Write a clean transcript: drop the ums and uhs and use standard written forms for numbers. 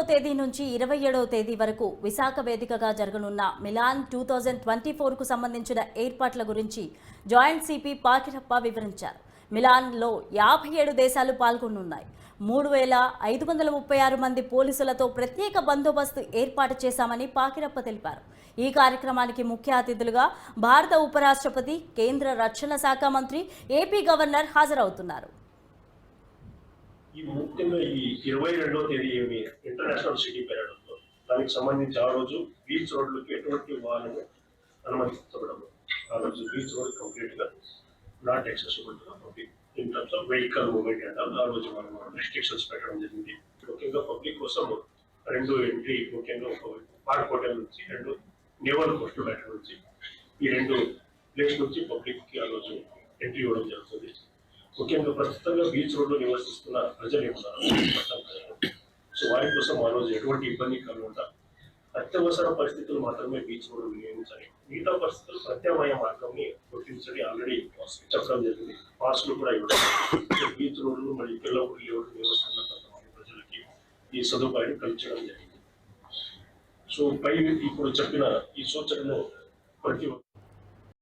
తేదీ నుంచి 27వ తేదీ వరకు విశాఖ వేదికగా జరగనున్న మిలాన్ 2024కు సంబంధించిన ఏర్పాట్ల గురించి జాయింట్ సిపి పాకిరప్ప వివరించారు. మిలాన్లో 57 దేశాలు పాల్గొనున్నాయి. 3536 మంది పోలీసులతో ప్రత్యేక బందోబస్తు ఏర్పాటు చేశామని పాకిరప్ప తెలిపారు. ఈ కార్యక్రమానికి ముఖ్య అతిథులుగా భారత ఉపరాష్ట్రపతి, కేంద్ర రక్షణ శాఖ మంత్రి, ఏపీ గవర్నర్ హాజరవుతున్నారు. ఈ ముఖ్యంగా ఈ 22వ తేదీ ఇంటర్నేషనల్ సిటీ పెరడ్ ఉందో దానికి సంబంధించి ఆ రోజు బీచ్ రోడ్లకి ఎటువంటి వాహనం అనుమతించబడము. ఆ రోజు బీచ్ రోడ్ కంప్లీట్ గా not accessible to public in terms of vehicle movement and ఆ రోజు మనం రెస్ట్రిక్షన్స్ పెట్టడం జరిగింది. ముఖ్యంగా పబ్లిక్ కోసం 2 ఎంట్రీ, ముఖ్యంగా ఒక పార్క్ హోటల్ నుంచి 2 నేవల్ కోస్ట్ బ్యాటర్ నుంచి ఈ 2 ప్లేస్ నుంచి పబ్లిక్ కి ఆ రోజు ఎంట్రీ ఇవ్వడం జరుగుతుంది. ముఖ్యంగా ప్రస్తుతంగా బీచ్ రోడ్లో నివసిస్తున్న ప్రజలు ఏమన్నారు, సో వారి కోసం ఆ రోజు ఎటువంటి ఇబ్బంది కలగకుండా అత్యవసర పరిస్థితులు మాత్రమే బీచ్ రోడ్డు వినియోగించాలి. మిగతా పరిస్థితులు ప్రత్యామ్నాయ మార్గంని గుర్తించని ఆల్రెడీ చెప్పడం జరిగింది. పాస్లు కూడా ఇవ్వడం, బీచ్ రోడ్లు మరియు పిల్లపల్లి రోడ్డు నివసిస్తున్న కొంతమంది ప్రజలకి ఈ సదుపాయాన్ని కల్పించడం జరిగింది. సో పై ఇప్పుడు చెప్పిన ఈ సూచనను ప్రతి